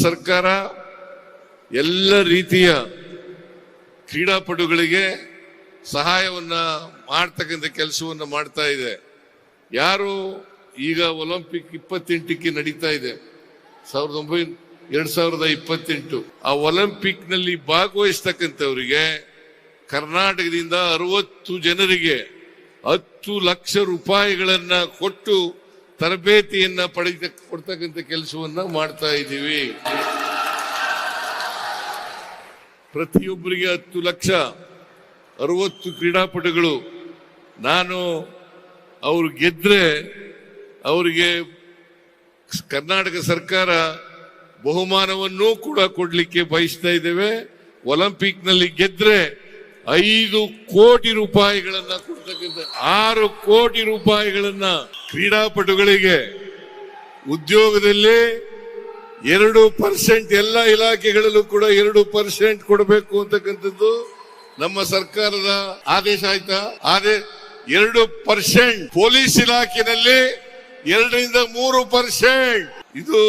ಸರ್ಕಾರ ಎಲ್ಲ ರೀತಿಯ ಕ್ರೀಡಾಪಟುಗಳಿಗೆ ಸಹಾಯವನ್ನ ಮಾಡ್ತಕ್ಕಂಥ ಕೆಲಸವನ್ನ ಮಾಡ್ತಾ ಇದೆ. ಯಾರು ಈಗ ಒಲಿಂಪಿಕ್ 28ಕ್ಕೆ ನಡೀತಾ ಇದೆ 2028 ಆ ಒಲಿಂಪಿಕ್ ನಲ್ಲಿ ಭಾಗವಹಿಸ್ತಕ್ಕಂಥವರಿಗೆ ಕರ್ನಾಟಕದಿಂದ 60 ಜನರಿಗೆ 10 ಲಕ್ಷ ರೂಪಾಯಿಗಳನ್ನ ಕೊಟ್ಟು ತರಬೇತಿಯನ್ನ ಕೊಡ್ತಕ್ಕಂಥ ಕೆಲಸವನ್ನ ಮಾಡ್ತಾ ಇದ್ದೀವಿ. ಪ್ರತಿಯೊಬ್ಬರಿಗೆ 10 ಲಕ್ಷ 60 ಕ್ರೀಡಾಪಟುಗಳು. ನಾನು ಅವ್ರು ಗೆದ್ರೆ ಅವರಿಗೆ ಕರ್ನಾಟಕ ಸರ್ಕಾರ ಬಹುಮಾನವನ್ನೂ ಕೂಡ ಕೊಡ್ಲಿಕ್ಕೆ ಬಯಸ್ತಾ ಇದ್ದೇವೆ. ಒಲಿಂಪಿಕ್ ನಲ್ಲಿ ಗೆದ್ರೆ 5 ಕೋಟಿ ರೂಪಾಯಿಗಳನ್ನ ಕೊಡ್ತಕ್ಕಂಥ 6 ಕೋಟಿ ರೂಪಾಯಿಗಳನ್ನ ಕ್ರೀಡಾಪಟುಗಳಿಗೆ ಉದ್ಯೋಗದಲ್ಲಿ 2% ಎಲ್ಲ ಇಲಾಖೆಗಳಲ್ಲೂ ಕೂಡ 2% ಕೊಡಬೇಕು ಅಂತಕ್ಕಂಥದ್ದು ನಮ್ಮ ಸರ್ಕಾರದ ಆದೇಶ ಆಯ್ತಾ. 2% ಪೊಲೀಸ್ ಇಲಾಖೆಯಲ್ಲಿ 2-3%. ಇದು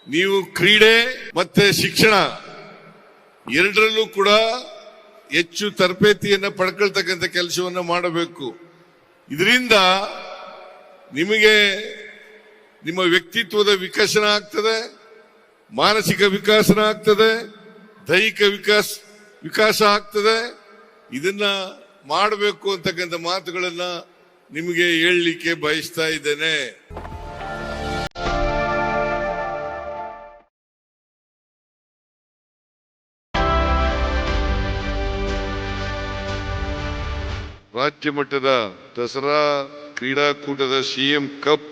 ನೀವು ಕ್ರೀಡೆ ಮತ್ತೆ ಶಿಕ್ಷಣ ಎರಡರಲ್ಲೂ ಕೂಡ ಹೆಚ್ಚು ತರಬೇತಿಯನ್ನ ಪಡ್ಕೊಳ್ತಕ್ಕಂಥ ಕೆಲಸವನ್ನ ಮಾಡಬೇಕು. ಇದರಿಂದ ನಿಮಗೆ ನಿಮ್ಮ ವ್ಯಕ್ತಿತ್ವದ ವಿಕಸನ ಆಗ್ತದೆ, ಮಾನಸಿಕ ವಿಕಾಸನ ಆಗ್ತದೆ, ದೈಹಿಕ ವಿಕಾಸ ಆಗ್ತದೆ. ಇದನ್ನ ಮಾಡಬೇಕು ಅಂತಕ್ಕಂಥ ಮಾತುಗಳನ್ನ ನಿಮಗೆ ಹೇಳಲಿಕ್ಕೆ ಬಯಸ್ತಾ ಇದ್ದೇನೆ. ರಾಜ್ಯ ಮಟ್ಟದ ದಸರಾ ಕ್ರೀಡಾಕೂಟದ ಸಿಎಂ ಕಪ್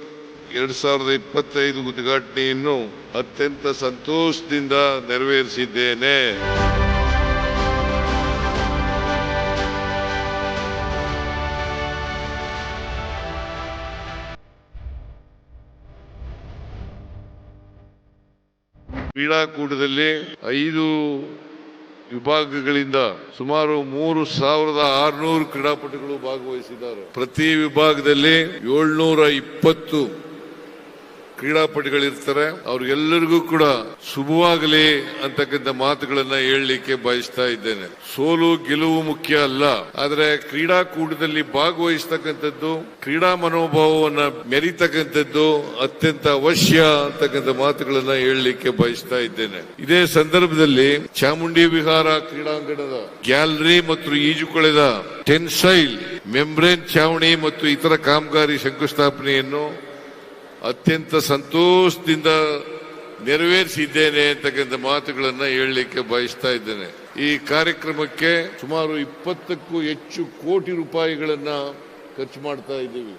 2025 ಉದ್ಘಾಟನೆಯನ್ನು ಅತ್ಯಂತ ಸಂತೋಷದಿಂದ ನೆರವೇರಿಸಿದ್ದೇನೆ. ಕ್ರೀಡಾಕೂಟದಲ್ಲಿ 5 ವಿಭಾಗಗಳಿಂದ ಸುಮಾರು 3600 ಕ್ರೀಡಾಪಟುಗಳು ಭಾಗವಹಿಸಿದ್ದಾರೆ. ಪ್ರತಿ ವಿಭಾಗದಲ್ಲಿ 720 ಕ್ರೀಡಾಪಟುಗಳಿರ್ತಾರೆ. ಅವ್ರಿಗೆಲ್ಲರಿಗೂ ಕೂಡ ಶುಭವಾಗಲಿ ಅಂತಕ್ಕಂಥ ಮಾತುಗಳನ್ನ ಹೇಳಲಿಕ್ಕೆ ಬಯಸ್ತಾ ಇದ್ದೇನೆ. ಸೋಲು ಗೆಲುವು ಮುಖ್ಯ ಅಲ್ಲ, ಆದ್ರೆ ಕ್ರೀಡಾಕೂಟದಲ್ಲಿ ಭಾಗವಹಿಸ್ತಕ್ಕಂಥದ್ದು, ಕ್ರೀಡಾ ಮನೋಭಾವವನ್ನ ಮೆರಿತಕ್ಕಂಥದ್ದು ಅತ್ಯಂತ ಅವಶ್ಯ ಅಂತಕ್ಕಂಥ ಮಾತುಗಳನ್ನ ಹೇಳಲಿಕ್ಕೆ ಬಯಸ್ತಾ ಇದ್ದೇನೆ. ಇದೇ ಸಂದರ್ಭದಲ್ಲಿ ಚಾಮುಂಡಿ ವಿಹಾರ ಕ್ರೀಡಾಂಗಣದ ಗ್ಯಾಲರಿ ಮತ್ತು ಈಜುಕೊಳದ ಟೆನ್ಸೈಲ್ ಮೆಂಬ್ರೇನ್ ಛಾವಣಿ ಮತ್ತು ಇತರ ಕಾಮಗಾರಿ ಶಂಕುಸ್ಥಾಪನೆಯನ್ನು ಅತ್ಯಂತ ಸಂತೋಷದಿಂದ ನೆರವೇರಿಸಿದ್ದೇನೆ ಅಂತಕ್ಕಂಥ ಮಾತುಗಳನ್ನ ಹೇಳಲಿಕ್ಕೆ ಬಯಸ್ತಾ ಇದ್ದೇನೆ. ಈ ಕಾರ್ಯಕ್ರಮಕ್ಕೆ ಸುಮಾರು 20ಕ್ಕೂ ಹೆಚ್ಚು ಕೋಟಿ ರೂಪಾಯಿಗಳನ್ನ ಖರ್ಚು ಮಾಡ್ತಾ ಇದ್ದೀವಿ.